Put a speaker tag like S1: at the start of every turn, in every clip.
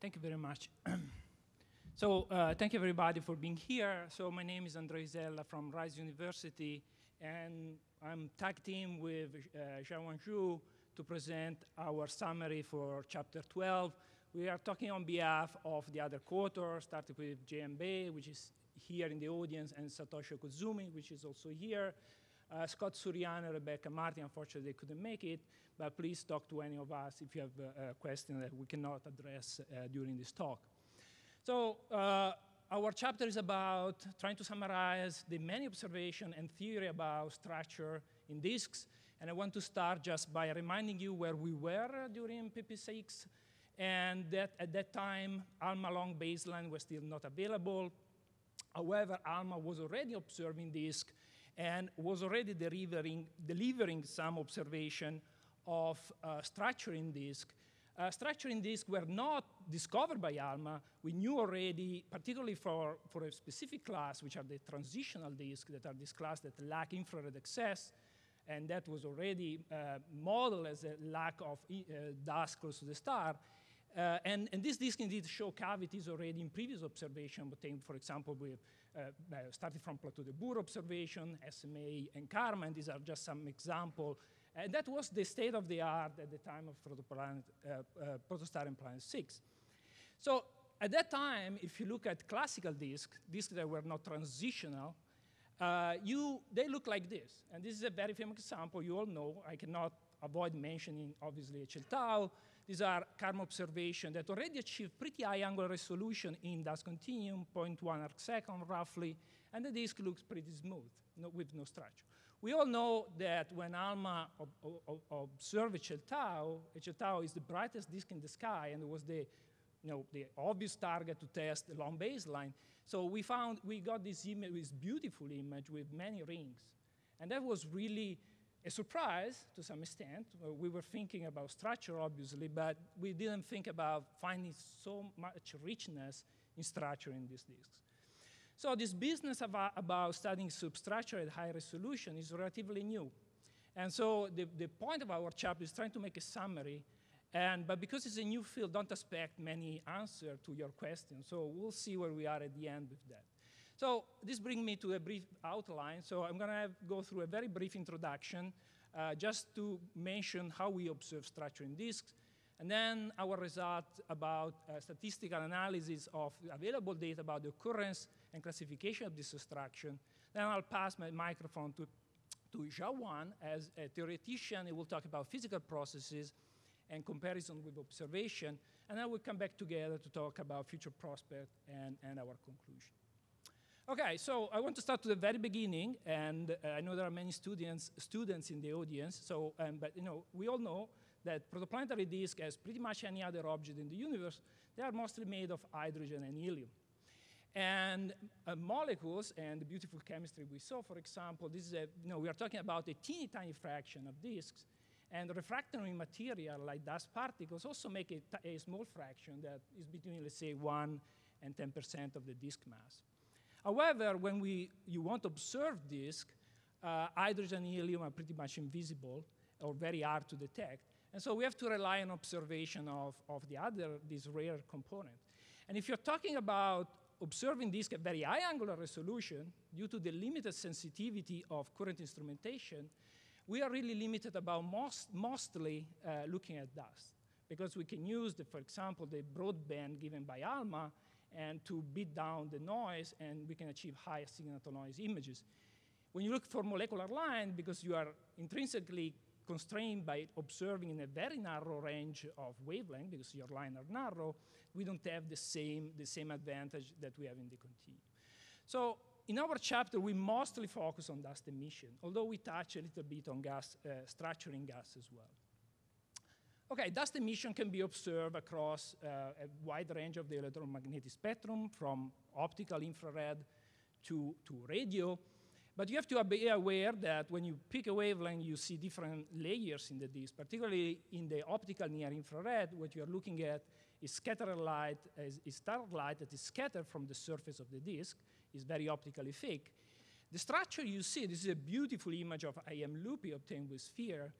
S1: Thank you very much. Thank you everybody for being here. So my name is Andrea Isella from Rice University, and I'm tag team with Zhaohuan to present our summary for chapter 12. We are talking on behalf of the other co-authors, starting with Jeong-Eun Lee, which is here in the audience, and Satoshi Okuzumi, which is also here. Scott Suriano, Rebecca Martin, unfortunately they couldn't make it, but please talk to any of us if you have a question that we cannot address during this talk. So our chapter is about trying to summarize the many observations and theory about structure in disks. And I want to start just by reminding you where we were during PP6, and that at that time, ALMA long baseline was still not available. However, ALMA was already observing disk and was already delivering some observation of structure in disk. Structure in disk were not discovered by ALMA. We knew already, particularly for a specific class, which are the transitional disks, that are this class that lack infrared access, and that was already modeled as a lack of dust close to the star. And this disk indeed show cavities already in previous observation, obtained, for example, with starting from Plateau de Bourg observation, SMA, and Karma, and these are just some examples. And that was the state of the art at the time of Protostar and Planet 6. So at that time, if you look at classical disks that were not transitional, they look like this. And this is a very famous example you all know. I cannot avoid mentioning, obviously, HL Tau. These are Karma observations that already achieve pretty high angular resolution in dust continuum, 0.1 arcsecond roughly, and the disk looks pretty smooth, with no structure. We all know that when ALMA observed HL Tau is the brightest disk in the sky, and it was the obvious target to test the long baseline. So we got this image, this beautiful image with many rings. And that was really a surprise to some extent. We were thinking about structure, obviously, but we didn't think about finding so much richness in structure in these disks. So this business about studying substructure at high resolution is relatively new. And so the point of our chapter is trying to make a summary, but because it's a new field, don't expect many answers to your questions. So we'll see where we are at the end with that. So this brings me to a brief outline. So I'm going to go through a very brief introduction just to mention how we observe structure in disks, and then our result about statistical analysis of available data about the occurrence and classification of this subtraction. Then I'll pass my microphone to Zhaohuan as a theoretician. He will talk about physical processes and comparison with observation, and then we'll come back together to talk about future prospects and our conclusion. Okay, so I want to start to the very beginning, and I know there are many students in the audience. So, but we all know that protoplanetary disks, as pretty much any other object in the universe, they are mostly made of hydrogen and helium. And molecules and the beautiful chemistry we saw, for example, this is we are talking about a teeny tiny fraction of disks, and refractory material like dust particles also make a small fraction that is between, let's say, 1 and 10% of the disk mass. However, when you want to observe disk, hydrogen and helium are pretty much invisible or very hard to detect. And so we have to rely on observation of these rare components. And if you're talking about observing disk at very high angular resolution, due to the limited sensitivity of current instrumentation, we are really limited about mostly looking at dust, because we can use, for example, the broadband given by ALMA and to beat down the noise, and we can achieve high signal-to-noise images. When you look for molecular line, because you are intrinsically constrained by observing in a very narrow range of wavelength, because your lines are narrow, we don't have the same advantage that we have in the continuum. So in our chapter, we mostly focus on dust emission, although we touch a little bit on gas, structuring gas as well. Okay, dust emission can be observed across a wide range of the electromagnetic spectrum, from optical, infrared, to radio. But you have to be aware that when you pick a wavelength, you see different layers in the disk, particularly in the optical near infrared. What you are looking at is scattered light, is starred light that is scattered from the surface of the disk, is very optically thick. The structure you see, this is a beautiful image of IM loopy obtained with sphere.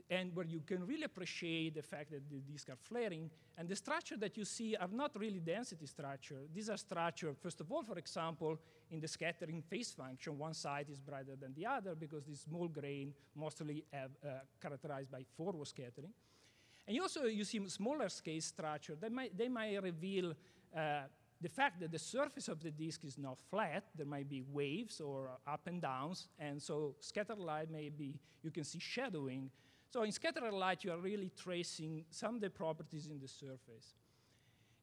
S1: and where you can really appreciate the fact that the disks are flaring. And the structure that you see are not really density structure. These are structure, first of all, for example, in the scattering phase function, one side is brighter than the other because these small grain mostly have characterized by forward scattering. And you see smaller scale structure. They might reveal the fact that the surface of the disk is not flat. There might be waves or up and downs. And so scattered light may be, you can see shadowing. So in scattered light, you are really tracing some of the properties in the surface.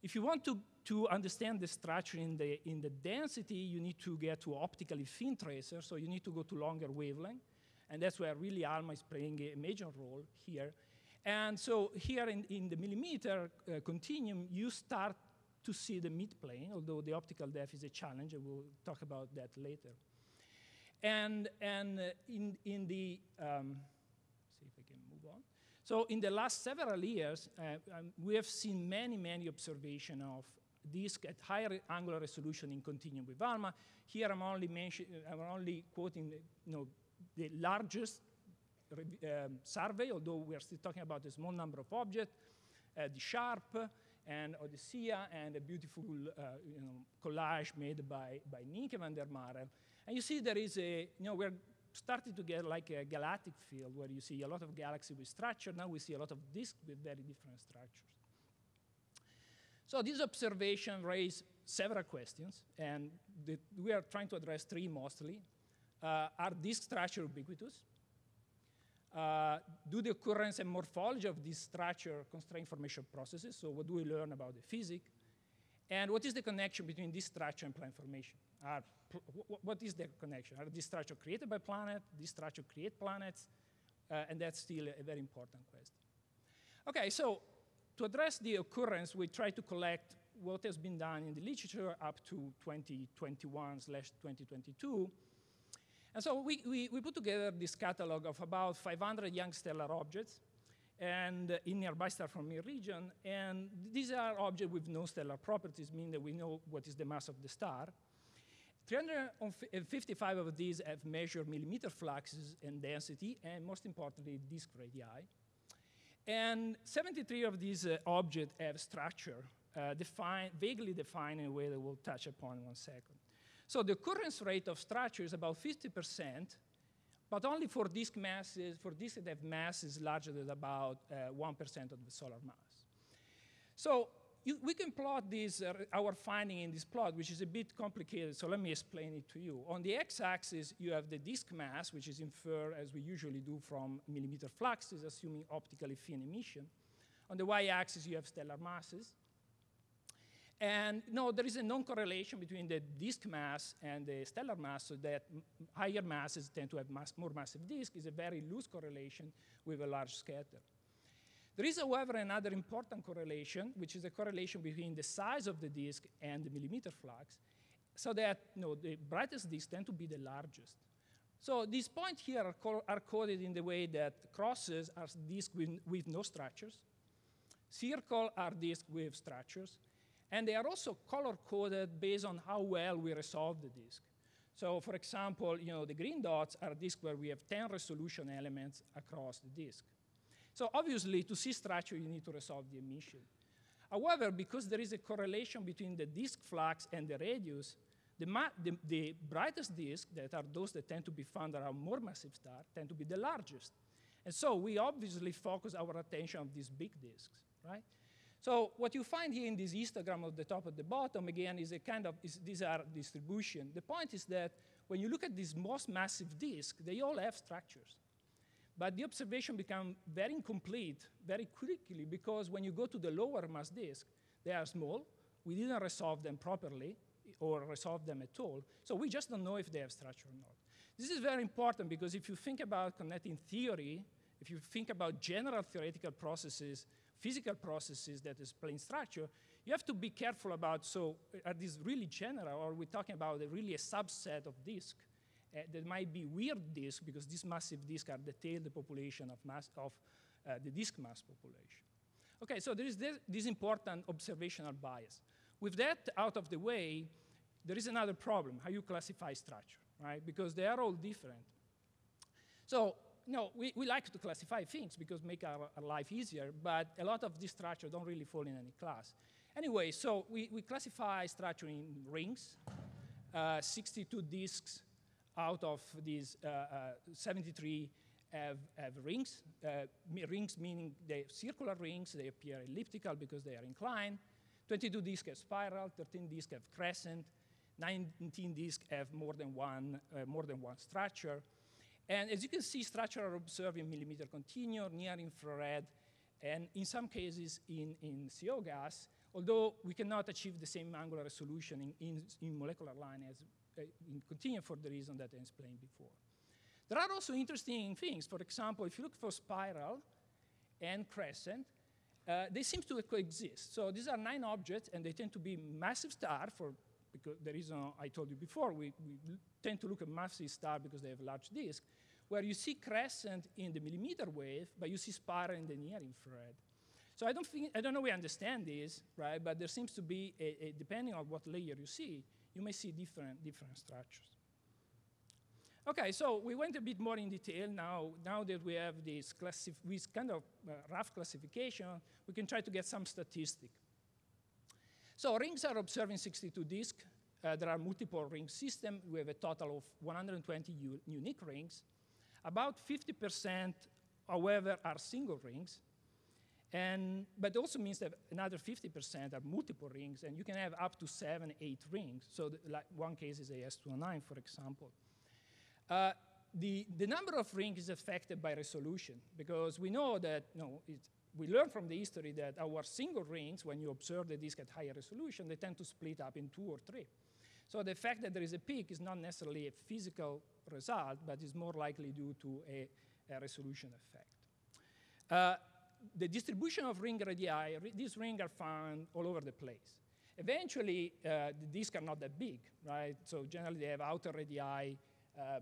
S1: If you want to understand the structure in the density, you need to get to optically thin tracers. So you need to go to longer wavelength. And that's where really ALMA is playing a major role here. And so here in the millimeter continuum, you start to see the midplane, although the optical depth is a challenge, and we'll talk about that later. And in the, see if I can move on. So in the last several years, we have seen many observations of disk at higher angular resolution in continuum with ALMA. Here I'm only quoting the largest survey, although we are still talking about a small number of objects, the SHARP and Odysseia, and a beautiful collage made by Nick van der Marel. And you see there is we're starting to get like a galactic field where you see a lot of galaxies with structure. Now we see a lot of disks with very different structures. So these observations raise several questions, and we are trying to address three mostly. Are disk structure ubiquitous? Do the occurrence and morphology of this structure constrain information processes? So what do we learn about the physics? And what is the connection between this structure and planet formation? What is the connection? Are these structures created by planets? These structures create planets? And that's still a very important question. OK, so to address the occurrence, we try to collect what has been done in the literature up to 2021/2022. And so we put together this catalog of about 500 young stellar objects and in nearby star forming region. And these are objects with no stellar properties, meaning that we know what is the mass of the star. 355 of these have measured millimeter fluxes and density, and most importantly, disk radii. And 73 of these objects have structure, vaguely defined in a way that we'll touch upon in 1 second. So the occurrence rate of structure is about 50%, but only for disk masses, for disks that have masses larger than about 1% of the solar mass. So we can plot this, our finding in this plot, which is a bit complicated, so let me explain it to you. On the x-axis, you have the disk mass, which is inferred, as we usually do, from millimeter fluxes, assuming optically thin emission. On the y-axis, you have stellar masses. And no, there is a non-correlation between the disk mass and the stellar mass, so that higher masses tend to have more massive disk. Is a very loose correlation with a large scatter. There is, however, another important correlation, which is a correlation between the size of the disk and the millimeter flux, so that the brightest disks tend to be the largest. So these points here are coded in the way that crosses are disks with no structures, circles are disks with structures, and they are also color-coded based on how well we resolve the disk. So for example, the green dots are disks where we have 10 resolution elements across the disk. So obviously, to see structure, you need to resolve the emission. However, because there is a correlation between the disk flux and the radius, the brightest disks, that are those that tend to be found around more massive stars, tend to be the largest. And so we obviously focus our attention on these big disks, right? So what you find here in this histogram at the top and the bottom, again, is a kind of, these are distribution. The point is that when you look at these most massive disks, they all have structures. But the observation becomes very incomplete very quickly, because when you go to the lower mass disk, they are small. We didn't resolve them properly or resolve them at all. So we just don't know if they have structure or not. This is very important, because if you think about connecting theory, if you think about general theoretical processes, physical processes that explain structure, you have to be careful about, so are these really general, or are we talking about really a subset of disks that might be weird disks, because these massive disks are the tail population of the disk mass population. Okay, so there is this important observational bias. With that out of the way, there is another problem, how you classify structure, right? Because they are all different. So no, we like to classify things because make our life easier, but a lot of these structures don't really fall in any class. Anyway, so we classify structure in rings, 62 disks out of these 73 have rings. Rings meaning they're circular rings, they appear elliptical because they are inclined. 22 disks have spiral, 13 disks have crescent, 19 disks have more than one structure. And as you can see, structure are observed in millimeter continuum, near infrared, and in some cases in CO gas, although we cannot achieve the same angular resolution in molecular line as in continuum for the reason that I explained before. There are also interesting things. For example, if you look for spiral and crescent, they seem to coexist. So these are 9 objects, and they tend to be massive stars because the reason I told you before, we tend to look at massive stars because they have large disk, where you see crescent in the millimeter wave, but you see spiral in the near infrared. So I don't know we understand this, right? But there seems to be, depending on what layer you see, you may see different structures. Okay, so we went a bit more in detail now that we have this kind of rough classification, we can try to get some statistic. So rings are observed in 62 disks. There are multiple ring systems. We have a total of 120 unique rings. About 50%, however, are single rings. But it also means that another 50% are multiple rings, and you can have up to 7, 8 rings. So like one case is AS209, for example. The number of rings is affected by resolution, because we know that, we learn from the history that our single rings, when you observe the disk at higher resolution, they tend to split up in 2 or 3. So the fact that there is a peak is not necessarily a physical result, but is more likely due to a resolution effect. The distribution of ring radii, these rings are found all over the place. Eventually, the disks are not that big, right? So generally, they have outer radii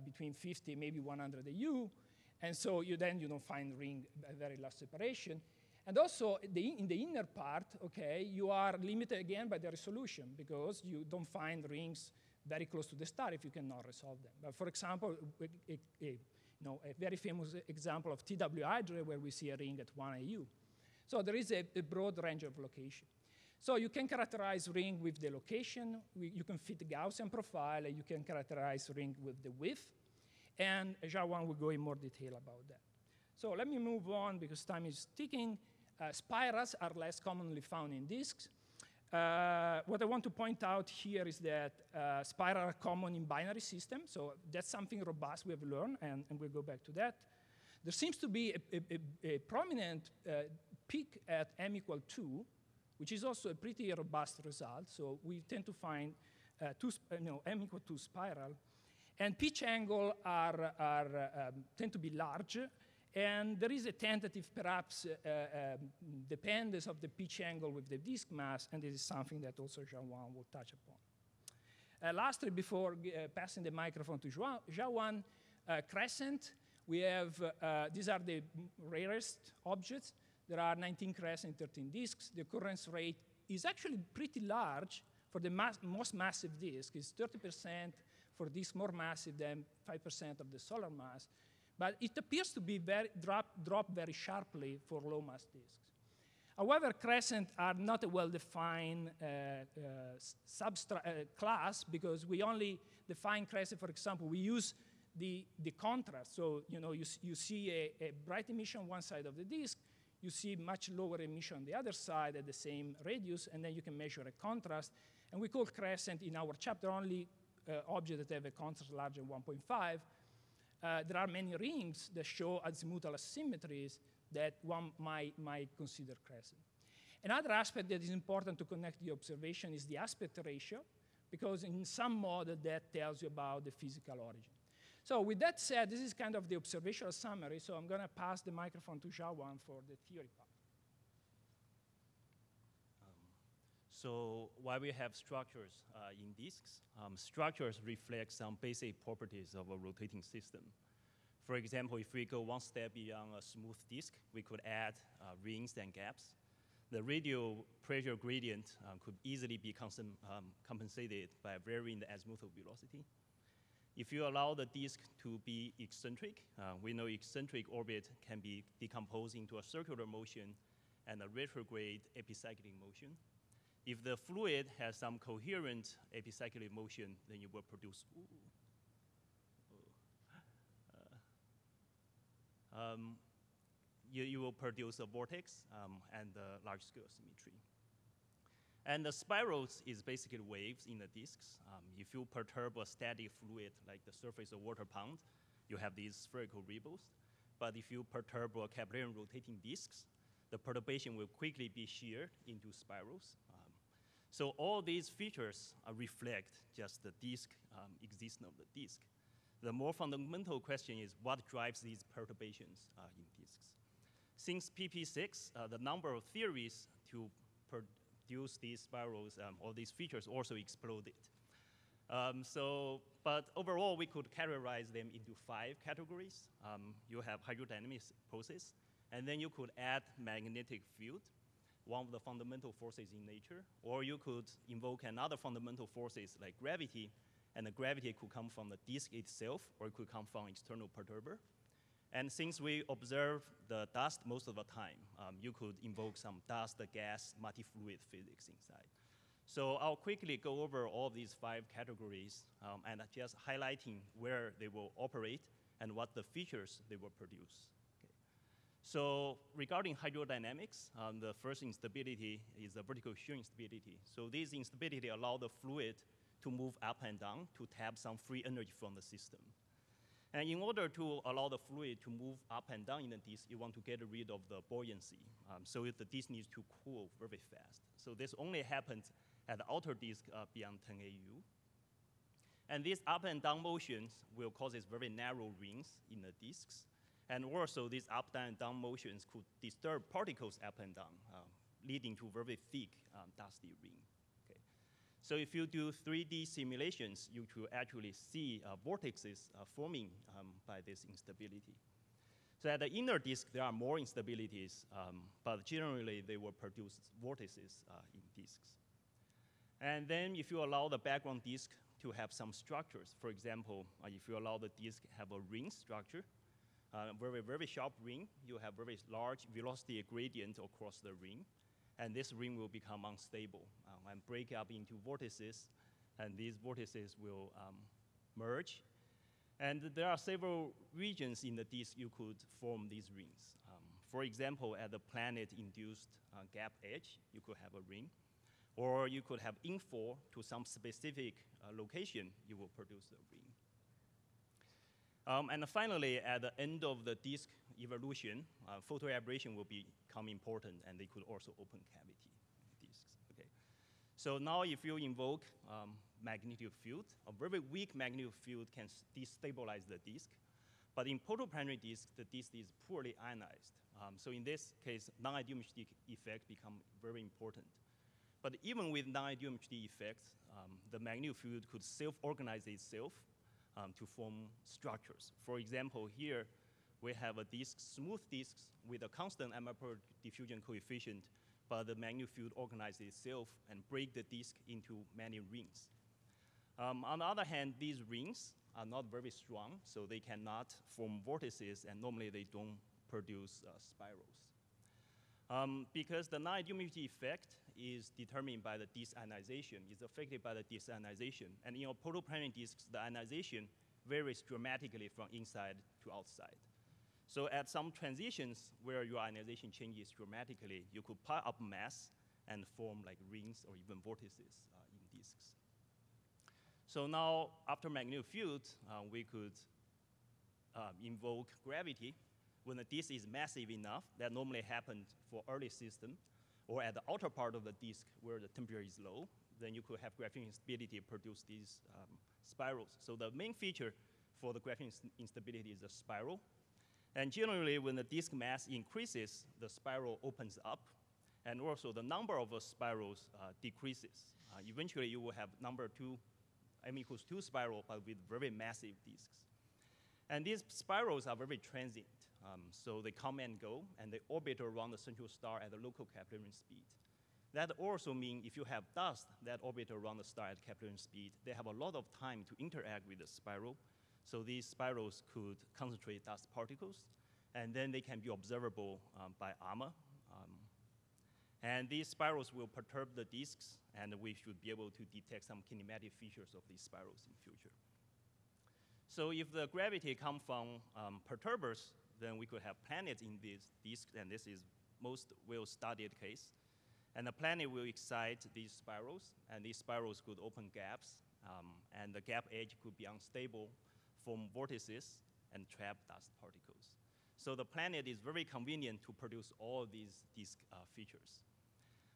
S1: between 50, maybe 100 AU, and so you don't find ring very large separation. And also, in the inner part, okay, you are limited again by the resolution because you don't find rings very close to the star if you cannot resolve them. But for example, a very famous example of TW Hydra where we see a ring at 1 AU. So there is a broad range of location. So you can characterize ring with the location. You can fit the Gaussian profile. And you can characterize ring with the width. And Zhaohuan will go in more detail about that. So let me move on because time is ticking. Spirals are less commonly found in disks. What I want to point out here is that spirals are common in binary systems. So that's something robust we have learned, and we'll go back to that. There seems to be a prominent peak at m equal 2, which is also a pretty robust result. So we tend to find m equal 2 spiral. And pitch angle tend to be large. And there is a tentative, perhaps, dependence of the pitch angle with the disk mass, and this is something that also Zhaohuan will touch upon. Lastly, before passing the microphone to Zhaohuan, crescent, we have, these are the rarest objects. There are 19 crescent, 13 disks. The occurrence rate is actually pretty large for the most massive disk. It's 30% for disks more massive than 5% of the solar mass. But it appears to be drop very sharply for low mass disks. However, crescent are not a well-defined class because we only define crescent, for example, we use the contrast. So you see a bright emission on one side of the disk, you see much lower emission on the other side at the same radius, and then you can measure a contrast. And we call crescent in our chapter only objects that have a contrast larger than 1.5. There are many rings that show azimuthal asymmetries that one might consider crescent. Another aspect that is important to connect the observation is the aspect ratio, because in some model that tells you about the physical origin. So with that said, this is kind of the observational summary, so I'm going to pass the microphone to Zhaohuan for the theory part.
S2: So while we have structures in disks, structures reflect some basic properties of a rotating system. For example, if we go one step beyond a smooth disk, we could add rings and gaps. The radial pressure gradient could easily be compensated by varying the azimuthal velocity. If you allow the disk to be eccentric, we know eccentric orbit can be decomposed into a circular motion and a retrograde epicyclic motion. If the fluid has some coherent epicyclic motion, then you will produce you will produce a vortex and a large-scale symmetry. And the spirals is basically waves in the disks. If you perturb a static fluid like the surface of water pond, you have these spherical ripples. But if you perturb a Keplerian rotating disks, the perturbation will quickly be sheared into spirals. So all these features reflect just the disk existence of the disk. The more fundamental question is what drives these perturbations in disks. Since PP6, the number of theories to produce these spirals or these features also exploded. But overall, we could categorize them into 5 categories. You have hydrodynamic process, and then you could add magnetic field, one of the fundamental forces in nature, or you could invoke another fundamental forces like gravity, and the gravity could come from the disk itself, or it could come from external perturber. And since we observe the dust most of the time, you could invoke some dust, gas, multi-fluid physics inside. So I'll quickly go over all these 5 categories and just highlighting where they will operate and what the features they will produce. Okay. So regarding hydrodynamics, the first instability is the vertical shear instability. So this instability allows the fluid to move up and down to tap some free energy from the system. And in order to allow the fluid to move up and down in the disk, you want to get rid of the buoyancy. So the disk needs to cool very fast. So this only happens at the outer disk beyond 10 AU. And these up and down motions will cause very narrow rings in the disks. And also these up and down motions could disturb particles up and down, leading to very thick dusty ring. So if you do 3D simulations, you could actually see vortexes forming by this instability. So at the inner disk, there are more instabilities, but generally they will produce vortices in disks. And then if you allow the background disk to have some structures, for example, if you allow the disk have a ring structure, very sharp ring, you have very large velocity gradient across the ring. And this ring will become unstable and break up into vortices, and these vortices will merge. And there are several regions in the disk you could form these rings. For example, at the planet-induced gap edge, you could have a ring, or you could have infall to some specific location, you will produce a ring. And finally, at the end of the disk evolution, photoaberration will become important, and they could also open cavity disks. Okay. So now if you invoke magnetic field, a very weak magnetic field can destabilize the disk. But in protoplanetary disk, the disk is poorly ionized. So in this case, non-ideometry effect become very important. But even with non-ideometry effects, the magnetic field could self-organize itself to form structures. For example, here we have a disk, smooth disks with a constant amplitude diffusion coefficient, but the magnetic field organizes itself and break the disk into many rings. On the other hand, these rings are not very strong, so they cannot form vortices, and normally they don't produce spirals. Because the non-ideometry effect is determined by the disk ionization, is affected by the disk ionization. And in your protoplanetary disks, the ionization varies dramatically from inside to outside. So at some transitions where your ionization changes dramatically, you could pile up mass and form like rings or even vortices in disks. So now, after magnetic field, we could invoke gravity. When the disk is massive enough, that normally happens for early system, or at the outer part of the disk where the temperature is low, then you could have graphene instability produce these spirals. So the main feature for the graphene instability is a spiral. And generally, when the disk mass increases, the spiral opens up, and also the number of spirals decreases. Eventually, you will have number 2, m equals 2 spiral, but with very massive disks. And these spirals are very transient. So they come and go, and they orbit around the central star at a local Keplerian speed. That also means if you have dust that orbit around the star at Kepler speed, they have a lot of time to interact with the spiral. So these spirals could concentrate dust particles, and then they can be observable by AMA. And these spirals will perturb the disks, and we should be able to detect some kinematic features of these spirals in future. So if the gravity comes from perturbers, then we could have planets in these disks, and this is most well-studied case. And the planet will excite these spirals, and these spirals could open gaps, and the gap edge could be unstable, form vortices, and trap dust particles. So the planet is very convenient to produce all these disk features.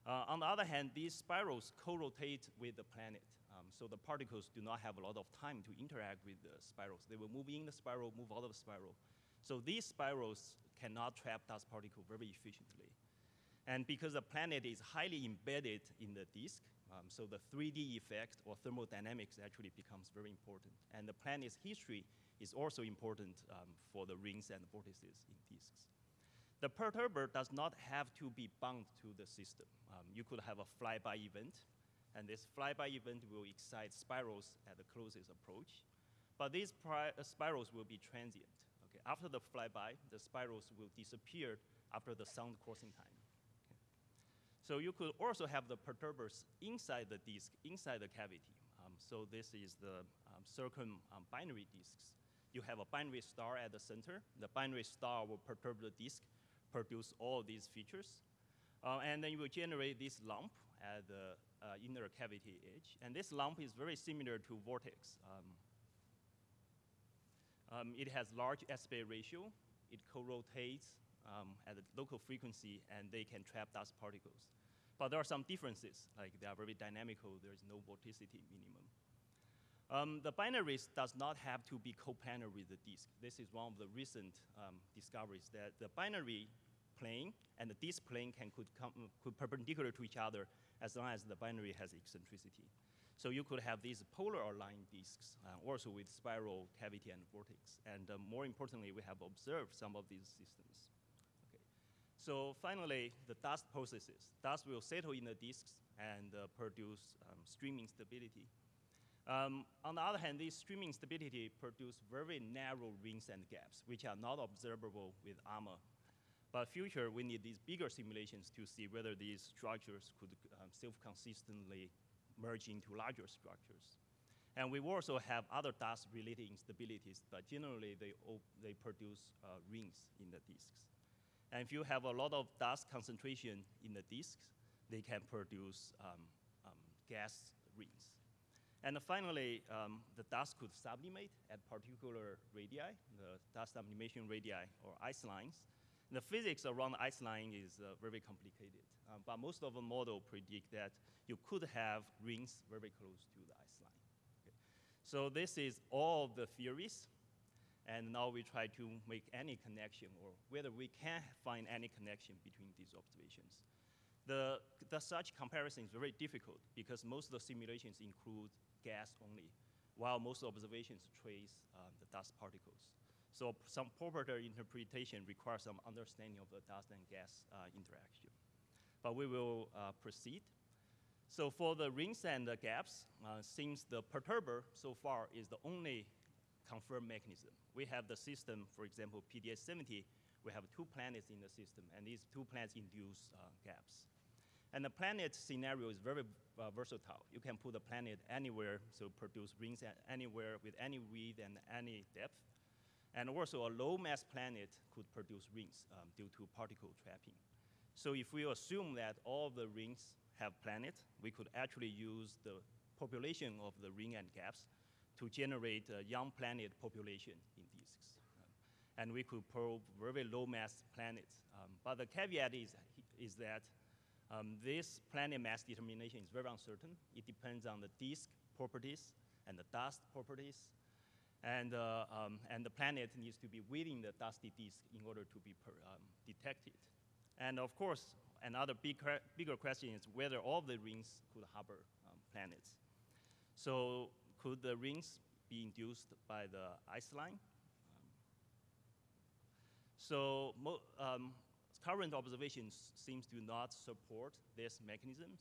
S2: On the other hand, these spirals co-rotate with the planet. So the particles do not have a lot of time to interact with the spirals. They will move in the spiral, move out of the spiral. So these spirals cannot trap dust particles very efficiently. And because the planet is highly embedded in the disk, so the 3D effect or thermodynamics actually becomes very important. And the planet's history is also important for the rings and vortices in disks. The perturber does not have to be bound to the system. You could have a flyby event, and this flyby event will excite spirals at the closest approach. But these spirals will be transient. Okay? After the flyby, the spirals will disappear after the sound crossing time. Okay? So you could also have the perturbers inside the disk, inside the cavity. So this is the binary disks. You have a binary star at the center. The binary star will perturb the disk, produce all these features. And then you will generate this lump at the inner cavity edge. And this lump is very similar to vortex. It has large aspect ratio. It co-rotates at a local frequency, and they can trap dust particles. But there are some differences, like they are very dynamical. There is no vorticity minimum. The binaries does not have to be coplanar with the disk. This is one of the recent discoveries, that the binary plane and the disk plane could perpendicular to each other as long as the binary has eccentricity. So you could have these polar aligned disks also with spiral, cavity, and vortex. And more importantly, we have observed some of these systems. Okay. So finally, the dust processes. Dust will settle in the disks and produce streaming stability. On the other hand, this streaming stability produce very narrow rings and gaps, which are not observable with AMA. But future, we need these bigger simulations to see whether these structures could self-consistently merge into larger structures. And we also have other dust-related instabilities, but generally they produce rings in the disks. And if you have a lot of dust concentration in the disks, they can produce gas rings. And finally, the dust could sublimate at particular radii, the dust sublimation radii or ice lines. The physics around the ice line is very complicated, but most of the model predict that you could have rings very close to the ice line. Okay. So this is all the theories, and now we try to make any connection, or whether we can find any connection between these observations. The such comparison is very difficult because most of the simulations include gas only, while most observations trace the dust particles. So some proper interpretation requires some understanding of the dust and gas interaction. But we will proceed. So for the rings and the gaps, since the perturber so far is the only confirmed mechanism, we have the system, for example, PDS-70, we have 2 planets in the system, and these 2 planets induce gaps. And the planet scenario is very versatile. You can put a planet anywhere, so produce rings anywhere with any width and any depth. And also a low mass planet could produce rings due to particle trapping. So if we assume that all the rings have planets, we could actually use the population of the ring and gaps to generate a young planet population in disks. And we could probe very low mass planets. But the caveat is that this planet mass determination is very uncertain. It depends on the disk properties and the dust properties. And the planet needs to be within the dusty disk in order to be detected. And of course, another bigger question is whether all the rings could harbor planets. So could the rings be induced by the ice line? So current observations seems to not support these mechanisms.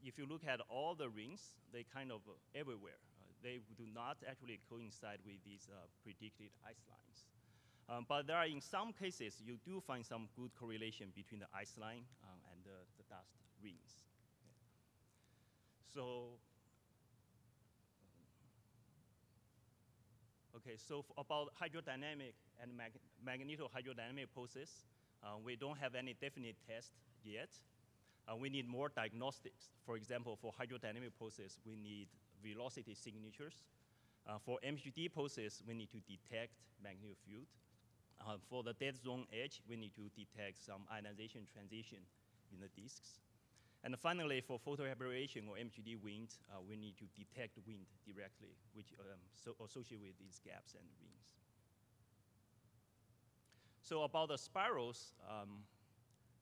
S2: If you look at all the rings, they kind of everywhere. They do not actually coincide with these predicted ice lines. But there are, in some cases, you do find some good correlation between the ice line and the dust rings. So about hydrodynamic and magnetohydrodynamic process, we don't have any definite test yet. We need more diagnostics. For example, for hydrodynamic process, we need velocity signatures. For MHD process, we need to detect magnetic field. For the dead zone edge, we need to detect some ionization transition in the disks. And finally, for photoaberration or MHD wind, we need to detect wind directly, which associate with these gaps and rings. So about the spirals,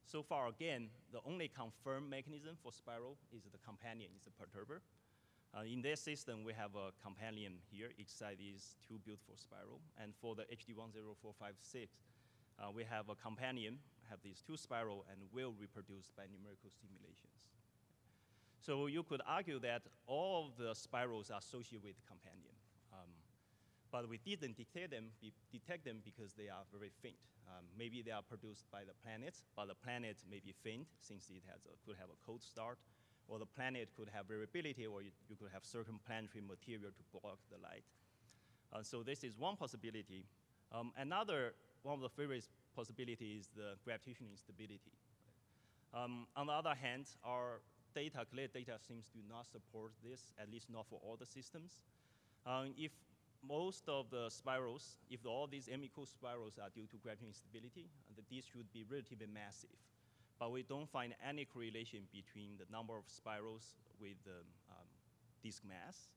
S2: so far again, the only confirmed mechanism for spiral is the companion, is the perturber. In this system, we have a companion here. Each side is two beautiful spiral. And for the HD10456, we have a companion, have these two spiral, and will reproduce by numerical simulations. So you could argue that all of the spirals are associated with companion. But we didn't detect them because they are very faint. Maybe they are produced by the planets, but the planet may be faint since it could have a cold start, or the planet could have variability, or you could have certain planetary material to block the light. So this is one possibility. Another one of the favorite possibilities is the gravitational instability. On the other hand, our data, collected data, seems to not support this, at least not for all the systems. If most of the spirals, if all these M-equal spirals are due to gravitational instability, these should be relatively massive. But we don't find any correlation between the number of spirals with the disk mass.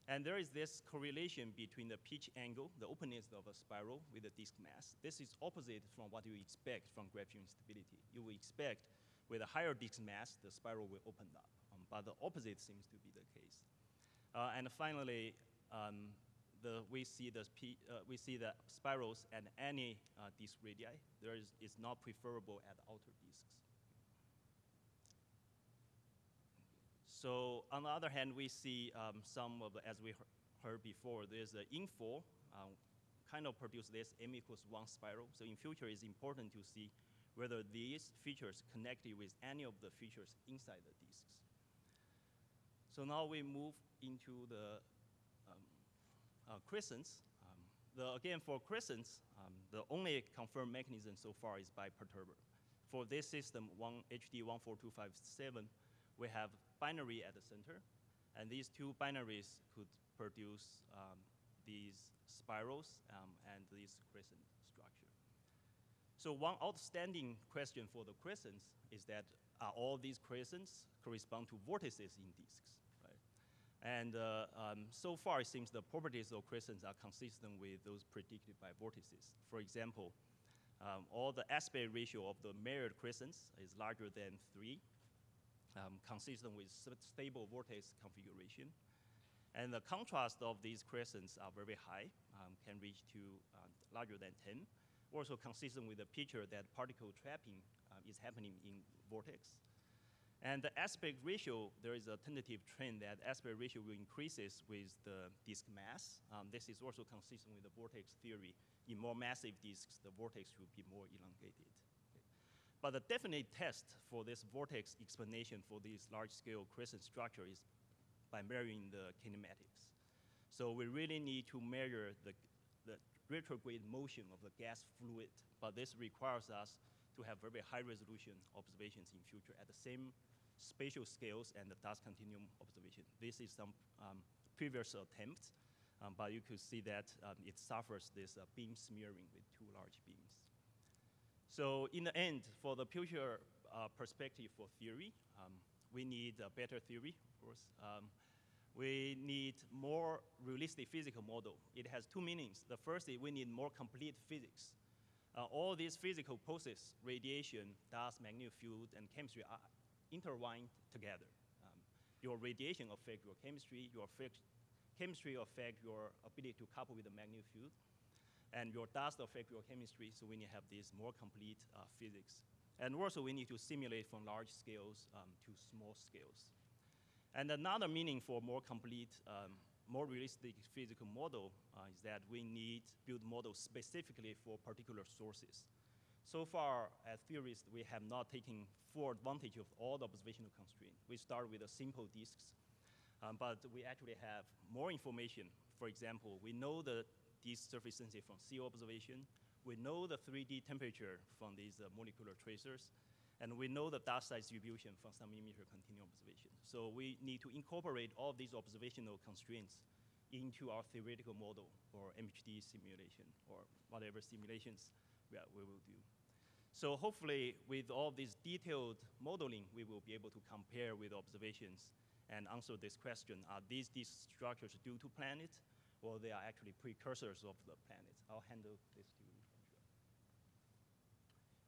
S2: And there is this correlation between the pitch angle, the openness of a spiral, with the disk mass. This is opposite from what you expect from gravitational instability. You would expect with a higher disk mass, the spiral will open up. But the opposite seems to be the case. And finally, we see the spirals at any disk radii. It's not preferable at outer disks. So on the other hand, we see some of the, as we heard before, there's an info kind of produce this M=1 spiral. So in future, it's important to see whether these features connected with any of the features inside the disks. So now we move into the crescents. Again, for crescents, the only confirmed mechanism so far is by perturber. For this system, HD14257, we have binary at the center, and these two binaries could produce these spirals and this crescent structure. So one outstanding question for the crescents is that are all these crescents correspond to vortices in disks? And so far, it seems the properties of crescents are consistent with those predicted by vortices. For example, all the aspect ratio of the mirrored crescents is larger than 3, consistent with stable vortex configuration. And the contrast of these crescents are very high, can reach to larger than 10. Also consistent with the picture that particle trapping is happening in vortex. And the aspect ratio, there is a tentative trend that aspect ratio will increases with the disk mass. This is also consistent with the vortex theory. In more massive disks, the vortex will be more elongated. Okay. But the definite test for this vortex explanation for this large-scale crescent structure is by measuring the kinematics. So we really need to measure the retrograde motion of the gas fluid, but this requires us to have very high-resolution observations in future at the same spatial scales and the dust continuum observation. This is some previous attempts, but you could see that it suffers this beam smearing with two large beams. So in the end, for the future perspective for theory, we need a better theory, of course. We need more realistic physical model. It has two meanings. The first is we need more complete physics. All these physical processes, radiation, dust, magnetic field, and chemistry are intertwined together. Your radiation affects your chemistry affects your ability to couple with the magnetic field. And your dust affect your chemistry, so we need to have this more complete physics. And also, we need to simulate from large scales to small scales. And another meaning for more complete, more realistic physical model is that we need build models specifically for particular sources. So far, as theorists, we have not taken full advantage of all the observational constraints. We start with a simple disks, but we actually have more information. For example, we know the disk surface density from CO observation. We know the 3D temperature from these molecular tracers. And we know the dust size distribution from some emitter continuum observation. So we need to incorporate all of these observational constraints into our theoretical model or MHD simulation or whatever simulations we will do. So hopefully, with all this detailed modeling, we will be able to compare with observations and answer this question: are these structures due to planets, or they are actually precursors of the planets? I'll handle this to you, Andrea.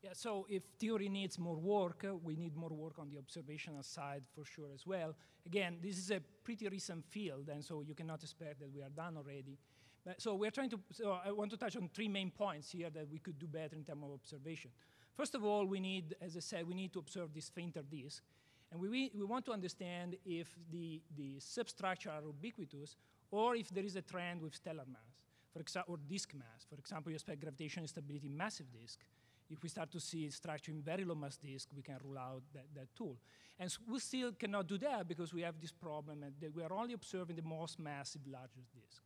S1: Yeah, so if theory needs more work, we need more work on the observational side for sure as well. Again, this is a pretty recent field, and so you cannot expect that we are done already. But so we're trying to, so I want to touch on 3 main points here that we could do better in terms of observation. First of all, we need, as I said, we need to observe this fainter disk. And we want to understand if the substructure are ubiquitous or if there is a trend with stellar mass, for example, or disk mass. For example, you expect gravitational stability in massive disk. If we start to see structure in very low mass disk, we can rule out that tool. And so we still cannot do that because we have this problem that we are only observing the most massive, largest disk.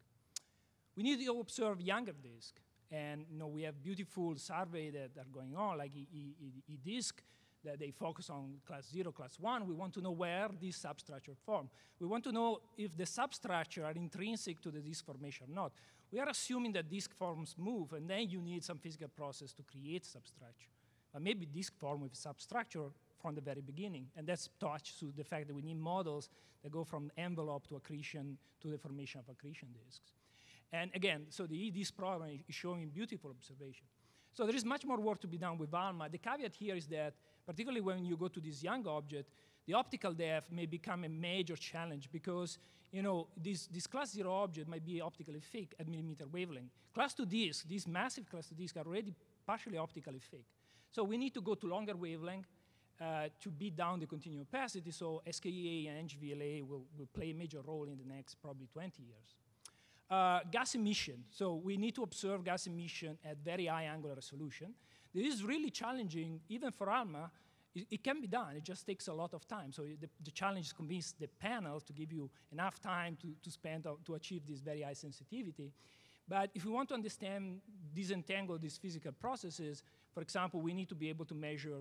S1: We need to observe younger disk. And we have beautiful surveys that are going on, like E-disk, that they focus on class 0, class 1. We want to know where these substructures form. We want to know if the substructure are intrinsic to the disk formation or not. We are assuming that disk forms move, and then you need some physical process to create substructure. But maybe disk form with substructure from the very beginning, and that's touched to the fact that we need models that go from envelope to accretion to the formation of accretion disks. And again, so the E-disk problem is showing beautiful observation. So there is much more work to be done with ALMA. The caveat here is that, particularly when you go to this young object, the optical depth may become a major challenge because this class 0 object might be optically thick at millimeter wavelength. Class 2 disks, these massive class 2 disks are already partially optically thick. So we need to go to longer wavelength to beat down the continuum opacity. So SKEA and NGVLA will play a major role in the next probably 20 years. Gas emission. So we need to observe gas emission at very high angular resolution. This is really challenging, even for ALMA. It can be done. It just takes a lot of time. So the challenge is to convince the panel to give you enough time to spend to achieve this very high sensitivity. But if we want to understand, disentangle these physical processes, for example, we need to be able to measure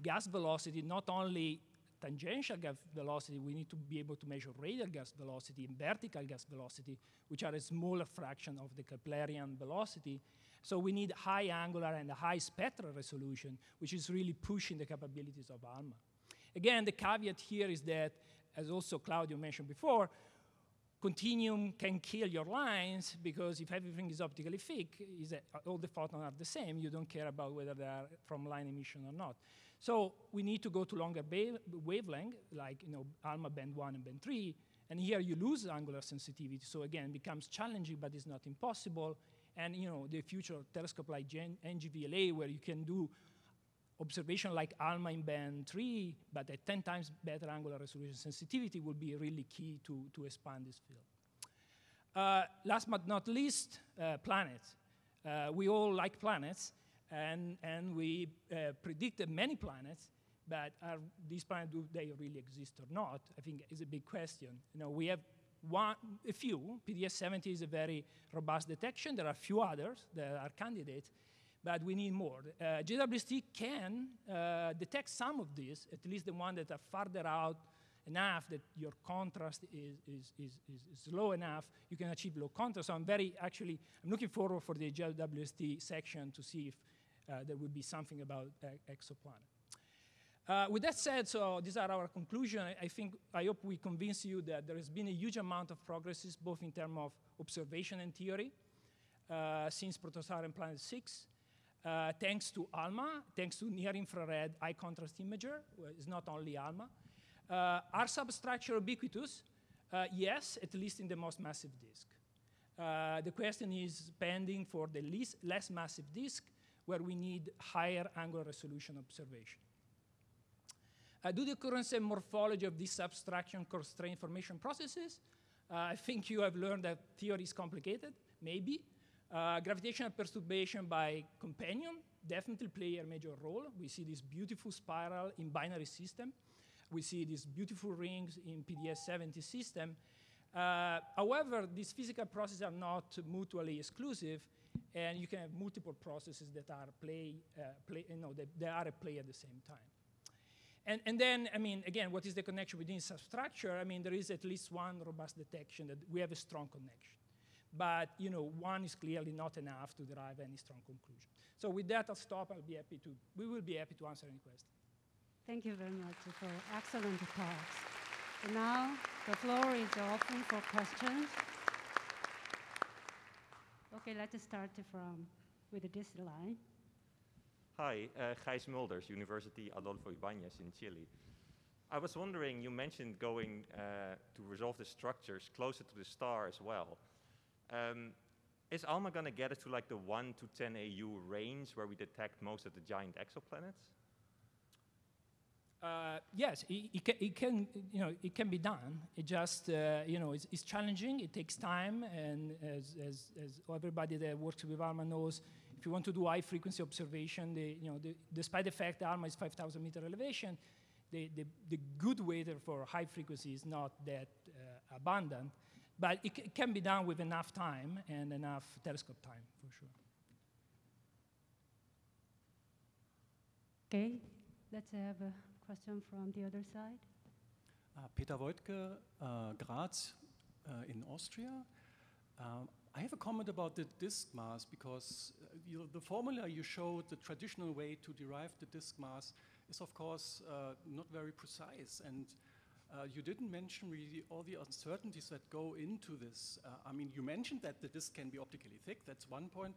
S1: gas velocity, not only tangential gas velocity, we need to be able to measure radial gas velocity and vertical gas velocity, which are a smaller fraction of the Keplerian velocity. So we need high angular and high spectral resolution, which is really pushing the capabilities of ALMA. Again, the caveat here is that, as also Claudio mentioned before, continuum can kill your lines because if everything is optically thick, all the photons are the same. You don't care about whether they are from line emission or not. So we need to go to longer wavelength, like ALMA band 1 and band 3, and here you lose angular sensitivity. So again, it becomes challenging, but it's not impossible. And the future telescope like NGVLA, where you can do observation like ALMA in band 3, but at 10 times better angular resolution sensitivity will be really key to expand this field. Last but not least, planets. We all like planets. And we predicted many planets, but are these planets, do they really exist or not? I think is a big question. We have a few. PDS-70 is a very robust detection. There are a few others that are candidates, but we need more. JWST can detect some of these, at least the ones that are farther out enough that your contrast is low enough, you can achieve low contrast. So I'm looking forward for the JWST section to see if there will be something about exoplanet. With that said, so these are our conclusions. I hope we convince you that there has been a huge amount of progresses, both in terms of observation and theory, since Protostars and Planet 6. Thanks to ALMA, thanks to near-infrared high-contrast imager. Well, it's not only ALMA. Are substructure ubiquitous? Yes, at least in the most massive disk. The question is pending for the less massive disk where we need higher angular resolution observation. Do the occurrence and morphology of this subtraction constrain information processes? I think you have learned that theory is complicated, maybe. Gravitational perturbation by companion definitely play a major role. We see this beautiful spiral in binary system. We see these beautiful rings in PDS-70 system. However, these physical processes are not mutually exclusive, and you can have multiple processes that are they are at play at the same time. And then, I mean, again, what is the connection within substructure? I mean, there is at least one robust detection that we have a strong connection. But, you know, one is clearly not enough to derive any strong conclusion. So with that, I'll stop. We will be happy to answer any questions.
S3: Thank you very much for excellent talks. So now, the floor is open for questions. Okay, let's start with this line.
S4: Hi, Gijs Mulders, University Adolfo Ibáñez in Chile. I was wondering, you mentioned going to resolve the structures closer to the star as well. Is ALMA going to get us to like the 1 to 10 AU range where we detect most of the giant exoplanets?
S1: Yes, it can be done. It just, it's challenging. It takes time, and as everybody that works with ALMA knows, if you want to do high frequency observation, despite the fact that ALMA is 5,000 meter elevation, the good weather for high frequency is not that abundant, but it can be done with enough time and enough telescope time, for sure.
S3: Okay, let's have a question from the other side.
S5: Peter Woidke, Graz in Austria. I have a comment about the disk mass because the formula you showed, the traditional way to derive the disk mass, is of course not very precise, and you didn't mention really all the uncertainties that go into this. I mean, you mentioned that the disk can be optically thick, that's one point,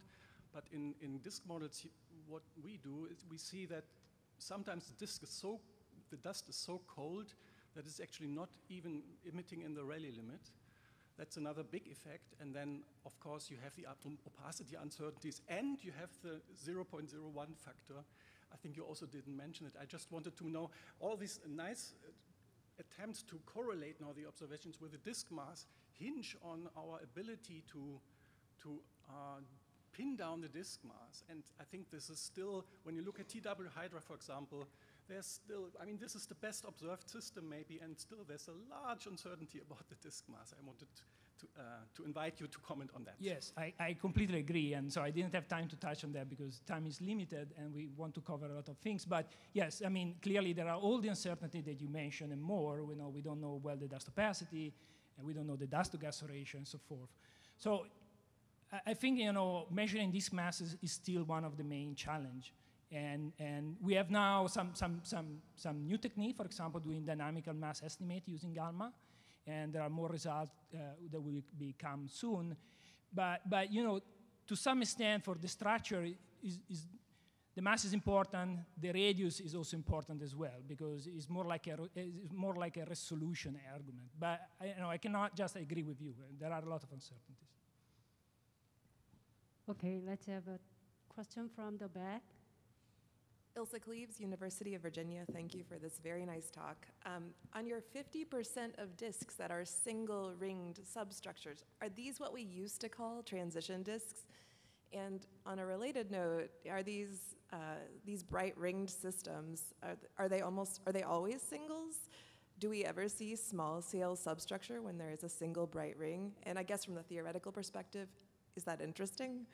S5: but in disk models, what we do is we see that sometimes the dust is so cold that it's actually not even emitting in the Rayleigh limit. That's another big effect. And then, of course, you have the opacity uncertainties, and you have the 0.01 factor. I think you also didn't mention it. I just wanted to know all these nice attempts to correlate now the observations with the disk mass hinge on our ability to pin down the disk mass. And I think this is still, when you look at TW Hydra, for example, there's still, I mean, this is the best observed system maybe, and still there's a large uncertainty about the disk mass. I wanted to invite you to comment on that.
S1: Yes, I completely agree, and so I didn't have time to touch on that because time is limited and we want to cover a lot of things. But yes, I mean, clearly there are all the uncertainty that you mentioned and more. We don't know well the dust opacity, and we don't know the dust to gas ratio and so forth. So I think, measuring disk masses is still one of the main challenge. And we have now some new technique, for example, doing dynamical mass estimate using ALMA, and there are more results that will become soon. But to some extent, for the structure, the mass is important. The radius is also important as well because it's more like a resolution argument. But I cannot just agree with you. There are a lot of uncertainties.
S3: Okay, let's have a question from the back.
S6: Ilse Cleaves, University of Virginia, thank you for this very nice talk. On your 50% of disks that are single-ringed substructures, are these what we used to call transition disks? And on a related note, are these bright ringed systems, are they always singles? Do we ever see small-scale substructure when there is a single bright ring? And I guess from the theoretical perspective, is that interesting?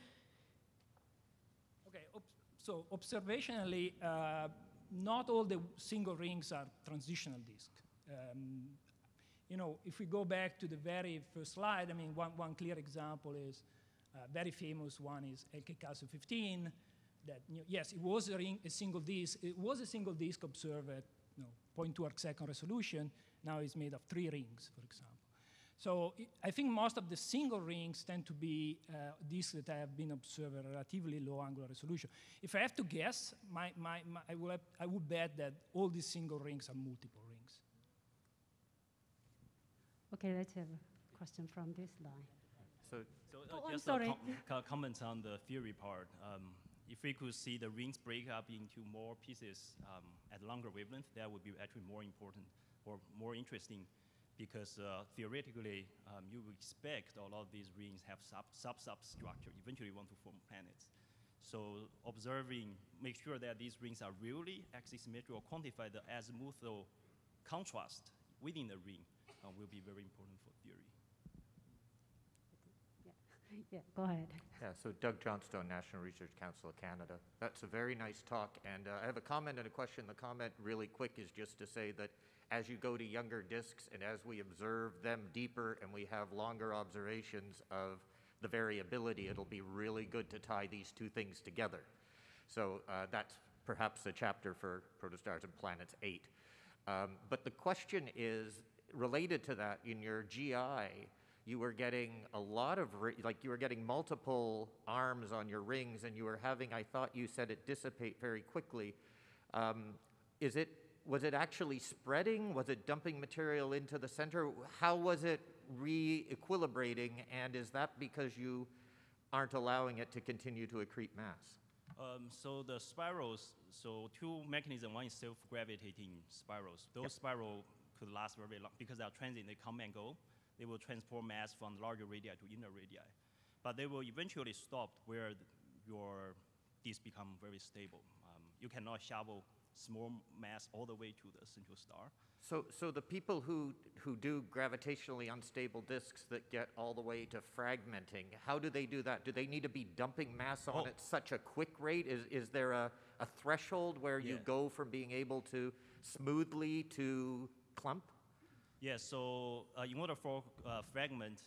S1: Okay. So observationally, not all the single rings are transitional disks. If we go back to the very first slide, I mean, one clear example is very famous one is LK 15. That yes, it was a single disk. It was a single disk observed at 0.2 arcsecond resolution. Now it's made of 3 rings, for example. So I think most of the single rings tend to be disks that have been observed at relatively low angular resolution. If I have to guess, I would bet that all these single rings are multiple rings.
S3: Okay, let's have a question from this line.
S2: So
S3: Oh, I'm
S2: just
S3: sorry.
S2: comment on the theory part. If we could see the rings break up into more pieces at longer wavelength, that would be actually more important or more interesting, because theoretically, you would expect a lot of these rings have sub-structure, eventually want to form planets. So observing, make sure that these rings are really axisymmetrical, quantify the azimuthal contrast within the ring will be very important for theory.
S3: Yeah, go ahead.
S7: Yeah, so Doug Johnstone, National Research Council of Canada. That's a very nice talk, and I have a comment and a question. The comment, really quick, is just to say that as you go to younger disks and as we observe them deeper and we have longer observations of the variability, it'll be really good to tie these two things together. So that's perhaps a chapter for Protostars and Planets 8. But the question is, related to that, in your GI, you were getting a lot of, you were getting multiple arms on your rings, and you were having, I thought you said it dissipate very quickly. Was it actually spreading? Was it dumping material into the center? How was it re-equilibrating, and is that because you aren't allowing it to continue to accrete mass?
S2: So the spirals, so two mechanisms. One is self-gravitating spirals. Those spirals could last very long because they are transient, they come and go. They will transport mass from larger radii to inner radii. But they will eventually stop where your disk become very stable. You cannot shovel small mass all the way to the central star.
S7: So the people who do gravitationally unstable disks that get all the way to fragmenting, how do they do that? Do they need to be dumping mass on at such a quick rate? Is there a threshold where you go from being able to smoothly to clump?
S2: Yeah, so in order for fragment,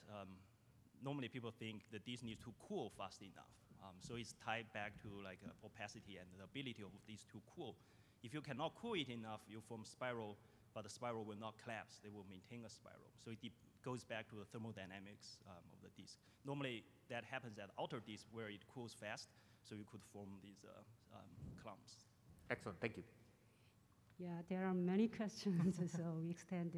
S2: normally people think the disk needs to cool fast enough. So it's tied back to like opacity and the ability of these to cool. If you cannot cool it enough, you form spiral, but the spiral will not collapse. They will maintain a spiral. So it goes back to the thermodynamics of the disk. Normally, that happens at outer disk where it cools fast, so you could form these clumps.
S7: Excellent, thank you.
S3: Yeah, there are many questions, so we extend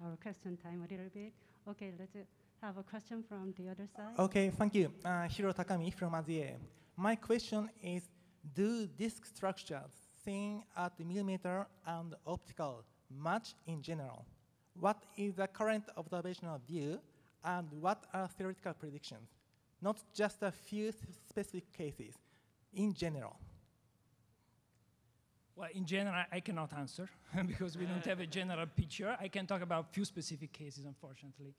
S3: our question time a little bit. Okay, let's have a question from the other side.
S8: Okay, thank you. Hiro Takami from Azure. My question is, do disk structures seen at the millimeter and optical match in general? What is the current observational view, and what are theoretical predictions? Not just a few specific cases, in general.
S1: Well, in general, I cannot answer because we don't have a general picture. I can talk about a few specific cases, unfortunately.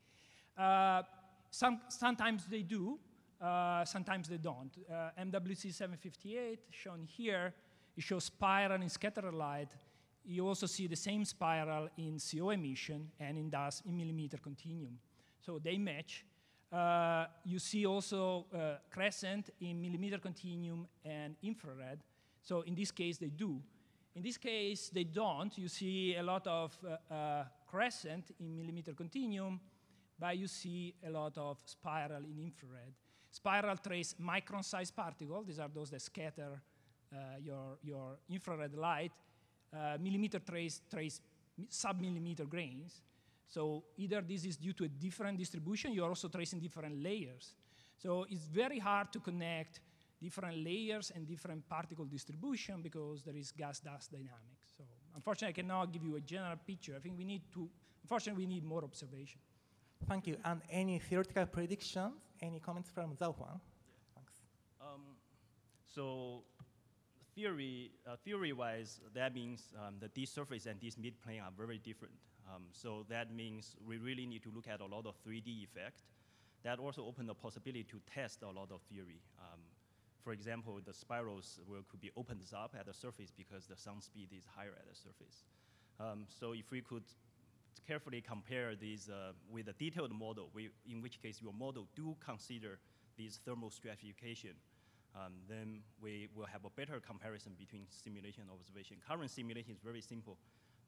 S1: Sometimes they do, sometimes they don't. MWC 758, shown here, it shows spiral in scattered light. You also see the same spiral in CO emission and in dust in millimeter continuum. So they match. You see also crescent in millimeter continuum and infrared. So in this case, they do. In this case, they don't. You see a lot of crescent in millimeter continuum, but you see a lot of spiral in infrared. Spiral trace micron-sized particles. These are those that scatter your infrared light. Millimeter trace sub-millimeter grains. So either this is due to a different distribution, you're also tracing different layers. So it's very hard to connect different layers and different particle distribution because there is gas-dust dynamics. So unfortunately, I cannot give you a general picture. I think we need to, unfortunately, we need more observation.
S8: Thank you. And any theoretical predictions? Any comments from Zhaohuan? Thanks.
S2: So theory-wise, that means the disk surface and disk midplane are very different. So that means we really need to look at a lot of 3D effect. That also opens the possibility to test a lot of theory. For example, the spirals could be opened up at the surface because the sound speed is higher at the surface. So if we could carefully compare these with a detailed model, in which case your model do consider these thermal stratification, then we will have a better comparison between simulation and observation. Current simulation is very simple.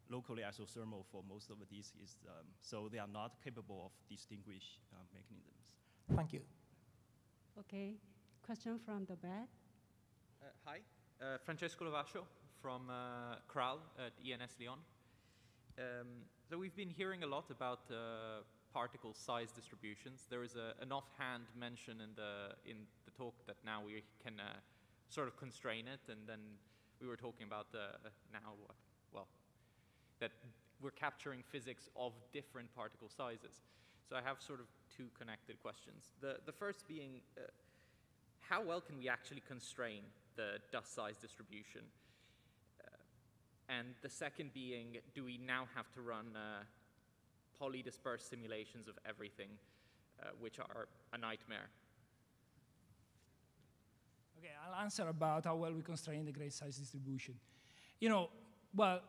S2: Locally isothermal for most of these so they are not capable of distinguish mechanisms.
S8: Thank you.
S3: Okay, question from the back.
S9: Hi, Francesco Lovascio from CRAL at ENS Lyon. So we've been hearing a lot about particle size distributions. There is an offhand mention in the talk that now we can sort of constrain it, and then we were talking about that we're capturing physics of different particle sizes. So I have sort of two connected questions. The first being, how well can we actually constrain the dust size distribution? And the second being, do we now have to run polydispersed simulations of everything, which are a nightmare?
S1: Okay, I'll answer about how well we constrain the grain size distribution. You know, well,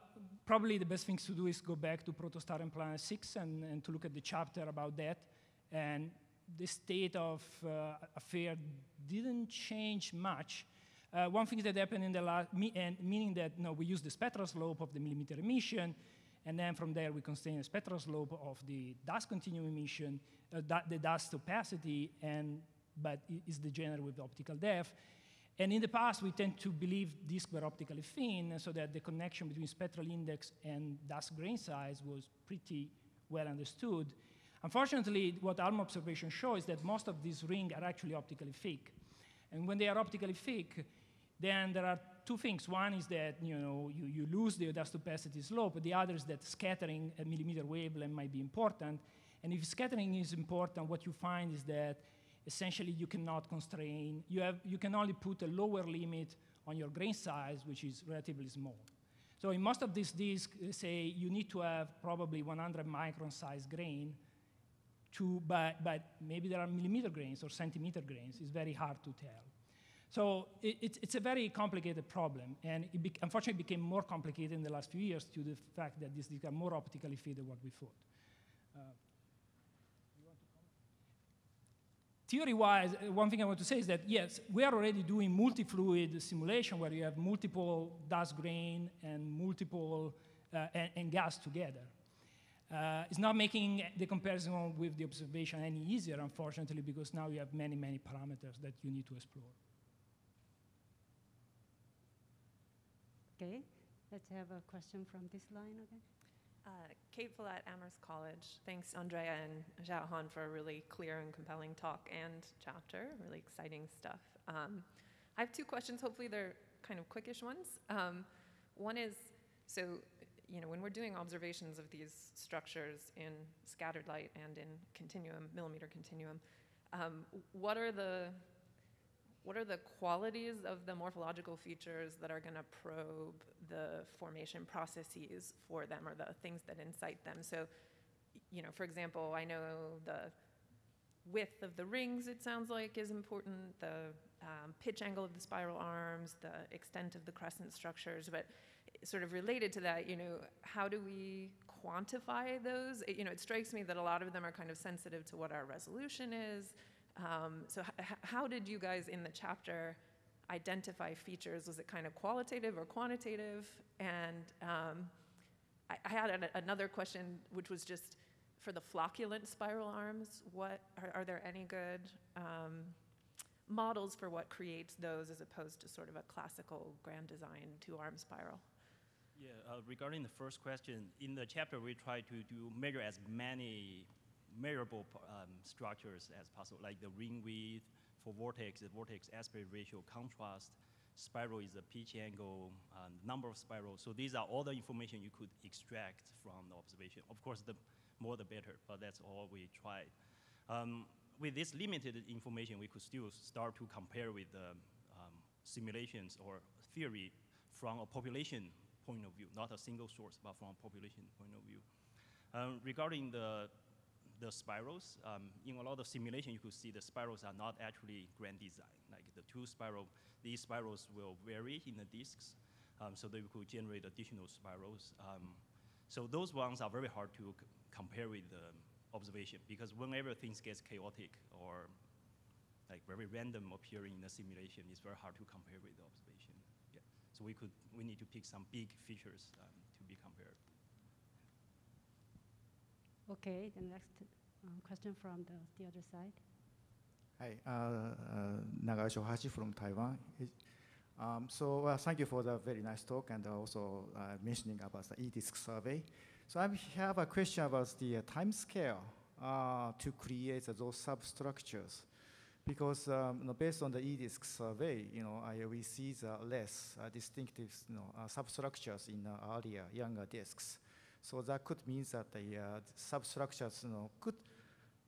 S1: probably the best thing to do is go back to Protostar and Planet 6 and to look at the chapter about that. And the state of affair didn't change much. One thing that happened in the last, meaning that we use the spectral slope of the millimeter emission, and then from there we constrain the spectral slope of the dust continuum emission, the dust opacity, but is degenerate with optical depth. And in the past, we tend to believe disks were optically thin, so that the connection between spectral index and dust grain size was pretty well understood. Unfortunately, what our observation shows is that most of these rings are actually optically thick. And when they are optically thick, then there are two things. One is that you lose the dust opacity slope. The other is that scattering at millimeter wavelength might be important. And if scattering is important, what you find is that essentially you cannot constrain. You can only put a lower limit on your grain size, which is relatively small. So in most of these disks, say you need to have probably 100 micron size grain, but maybe there are millimeter grains or centimeter grains. It's very hard to tell. So it's a very complicated problem, and it unfortunately became more complicated in the last few years due to the fact that these disks are more optically fit than what we thought. Theory-wise, one thing I want to say is that, yes, we are already doing multi-fluid simulation where you have multiple dust grain and multiple and gas together. It's not making the comparison with the observation any easier, unfortunately, because now you have many, many parameters that you need to explore.
S3: Okay, let's have a question from this line again.
S6: Kate Follett, Amherst College. Thanks, Andrea and Zhaohuan, for a really clear and compelling talk and chapter. Really exciting stuff. I have two questions. Hopefully, they're kind of quickish ones. One is, so when we're doing observations of these structures in scattered light and in continuum, millimeter continuum, what are the qualities of the morphological features that are going to probe the formation processes for them, or the things that incite them? So, for example, I know the width of the rings, it sounds like, is important, the pitch angle of the spiral arms, the extent of the crescent structures, but sort of related to that, how do we quantify those? It strikes me that a lot of them are kind of sensitive to what our resolution is. So how did you guys in the chapter identify features? Was it kind of qualitative or quantitative? And I had another question, which was just for the flocculent spiral arms, are there any good models for what creates those as opposed to sort of a classical grand design two-arm spiral?
S2: Yeah, regarding the first question, in the chapter we try to measure as many measurable structures as possible, like the ring width for vortex, the vortex aspect ratio, contrast, spiral is the pitch angle, number of spirals. So these are all the information you could extract from the observation. Of course, the more the better, but that's all we tried. With this limited information, we could still start to compare with the simulations or theory from a population point of view, not a single source, but from a population point of view. Regarding the spirals, in a lot of simulation, you could see the spirals are not actually grand design. Like the these spirals will vary in the disks, so they could generate additional spirals. So those ones are very hard to compare with the observation, because whenever things get chaotic or like very random appearing in the simulation, it's very hard to compare with the observation. Yeah. So we need to pick some big features to be compared.
S3: Okay, the next question from the other side.
S10: Hi, Nagai Shohachi from Taiwan. Thank you for the very nice talk, and also mentioning about the eDisk survey. So I have a question about the time scale to create those substructures? Because based on the eDisk survey, we see the less distinctive substructures in earlier, younger disks. So that could mean that the substructures could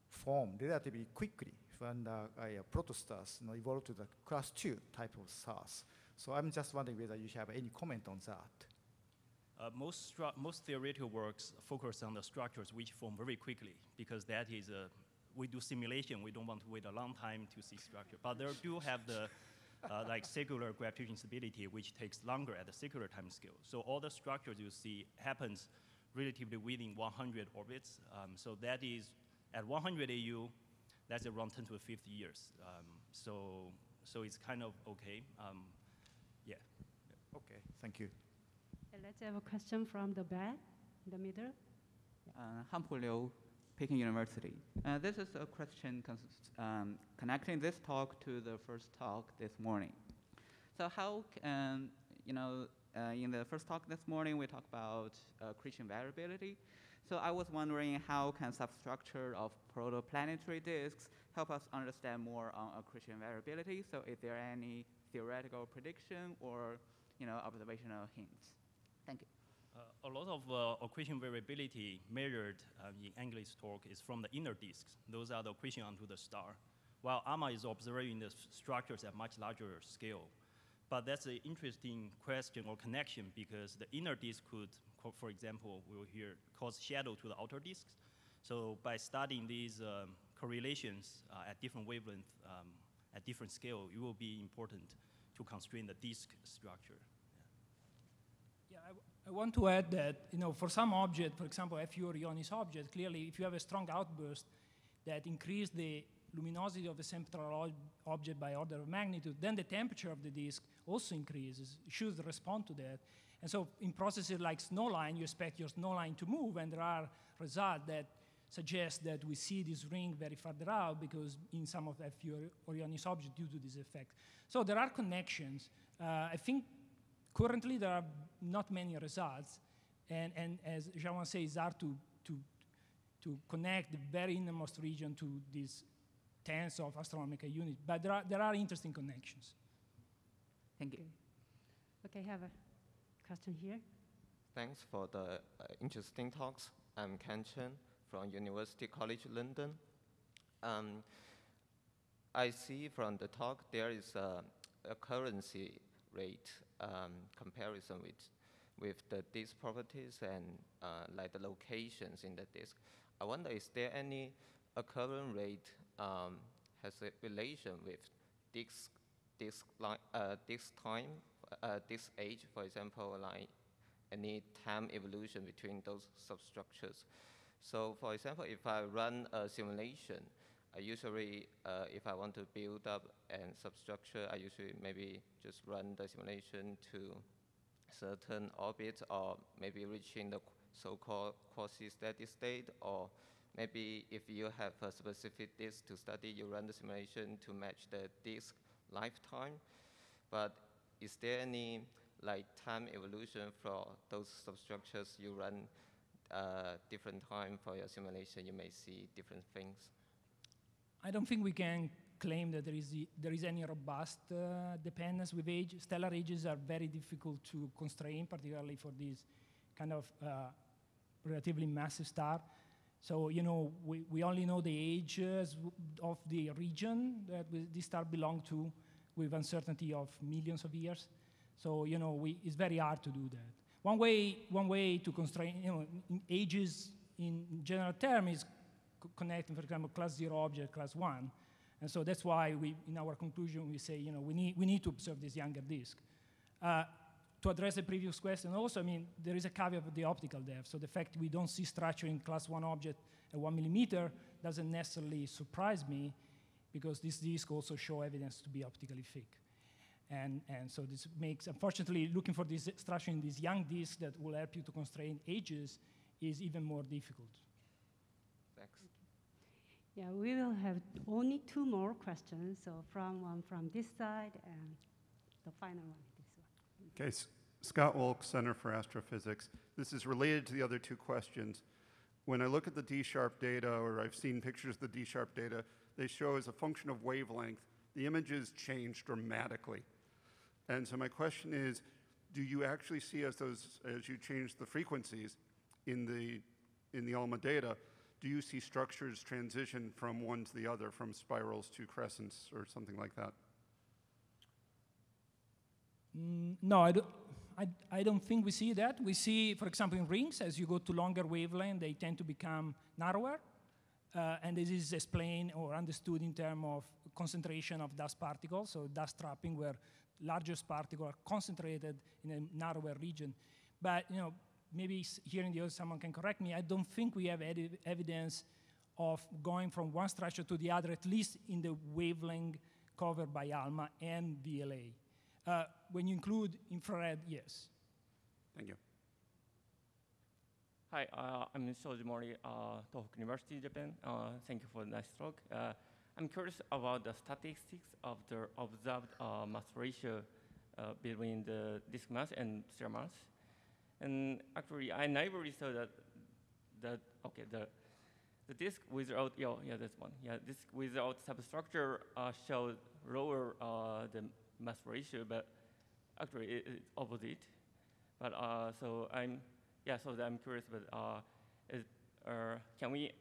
S10: form relatively quickly when the protostars evolve to the class 2 type of stars. So I'm just wondering whether you have any comment on that.
S2: Most theoretical works focus on the structures which form very quickly, because that is we do simulation, we don't want to wait a long time to see structure. But there do have the like circular gravitational stability, which takes longer at the circular time scale. So all the structures you see happens relatively within 100 orbits. So that is, at 100 AU, that's around 10 to 50 years. So it's kind of okay. Yeah.
S10: Okay, thank you.
S3: Let's have a question from the back, in the middle.
S11: Hanpo Liu, Peking University. This is a question connecting this talk to the first talk this morning. So how can, in the first talk this morning, we talked about accretion variability. So I was wondering how can substructure of protoplanetary disks help us understand more on accretion variability? So is there any theoretical prediction or observational hints? Thank you.
S2: A lot of accretion variability measured in English talk is from the inner disks. Those are the accretion onto the star, while AMA is observing the structures at much larger scale. But that's an interesting question or connection, because the inner disk could, for example, we will hear, cause shadow to the outer disks. So by studying these correlations at different wavelengths, at different scale, it will be important to constrain the disk structure.
S1: Yeah, I want to add that, for some object, for example, FU Orionis object, clearly if you have a strong outburst that increase the luminosity of the central object by order of magnitude, then the temperature of the disk also increases. It should respond to that. And so in processes like snowline, you expect your snowline to move, and there are results that suggest that we see this ring very farther out because in some of the FU Orionis objects due to this effect. So there are connections. I think currently there are not many results, and as Zhaohuan says, it's hard to connect the very innermost region to these tens of astronomical units, but there are interesting connections.
S11: Thank you.
S3: Okay, have a question here.
S12: Thanks for the interesting talks. I'm Ken Chen from University College London. I see from the talk there is a currency rate comparison with the disk properties and like the locations in the disk. I wonder, is there any occurrence rate has a relation with disk time, disk age, for example, like any time evolution between those substructures? So for example, if I run a simulation, I usually, if I want to build up a substructure, I usually maybe just run the simulation to certain orbits, or maybe reaching the so-called quasi-steady state, or maybe if you have a specific disk to study, you run the simulation to match the disk lifetime. But is there any like time evolution for those substructures you run different time for your simulation? You may see different things.
S1: I don't think we can claim that there is any robust dependence with age. Stellar ages are very difficult to constrain, particularly for these kind of relatively massive star. So, we only know the ages of the region that this star belongs to with uncertainty of millions of years. So, it's very hard to do that. One way to constrain, ages in general term is connecting, for example, class 0 object, class 1. And so that's why in our conclusion, we say, we need to observe this younger disk. To address the previous question also, there is a caveat of the optical depth. So the fact we don't see structure in class 1 object at 1 millimeter doesn't necessarily surprise me, because this disk also show evidence to be optically thick. And so this makes, unfortunately, looking for this structure in this young disk that will help you to constrain ages is even more difficult.
S12: Thanks.
S3: Yeah, we will have only 2 more questions. So one from this side and the final one, this one.
S13: Okay, Scott Wolk, Center for Astrophysics. This is related to the other 2 questions. when I look at the D-sharp data, or I've seen pictures of the D-sharp data, they show as a function of wavelength, the images change dramatically. And so my question is, do you actually see as you change the frequencies in the ALMA data, do you see structures transition from one to the other, from spirals to crescents or something like that?
S1: No, I don't think we see that. We see, for example, in rings, as you go to longer wavelength, they tend to become narrower. And this is explained or understood in terms of concentration of dust particles, so dust trapping, where largest particles are concentrated in a narrower region. But maybe here in the audience someone can correct me. I don't think we have evidence of going from one structure to the other, at least in the wavelength covered by ALMA and VLA. When you include infrared, yes.
S13: Thank you.
S14: Hi, I'm Shoji Mori, Tohoku University, Japan. Thank you for the nice talk. I'm curious about the statistics of the observed mass ratio between the disk mass and sphere mass. And actually, I never saw the disk without, this one. Yeah, disk without substructure showed lower the mass ratio, but actually it's opposite. But so I'm curious, but can we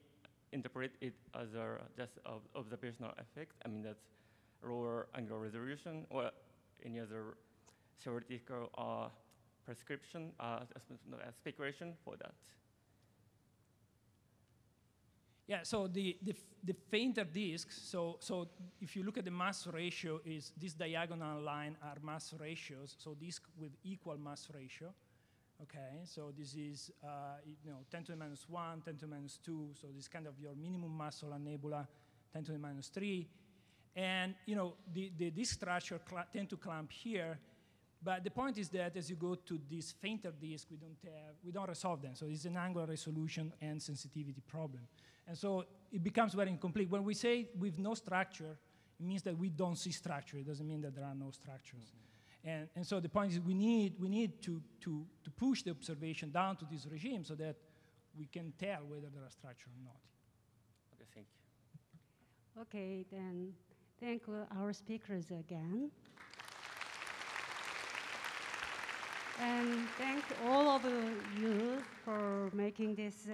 S14: interpret it as just observational effect? I mean, that's lower angular resolution, or any other theoretical prescription, speculation for that?
S1: Yeah, so the fainter disks, so if you look at the mass ratio, is this diagonal line are mass ratios, so disk with equal mass ratio. Okay, so this is 10 to the minus 1, 10 to the minus 2, so this is kind of your minimum mass solar nebula, 10 to the minus 3. And the disk structure tend to clamp here, but the point is that as you go to this fainter disk, we don't resolve them. So it's an angular resolution and sensitivity problem. And so it becomes very incomplete. When we say with no structure, it means that we don't see structure. It doesn't mean that there are no structures. Mm-hmm. And so the point is we need to push the observation down to this regime so that we can tell whether there are structures or not.
S14: Okay, thank you.
S3: Okay, then thank our speakers again. And thank all of you for making this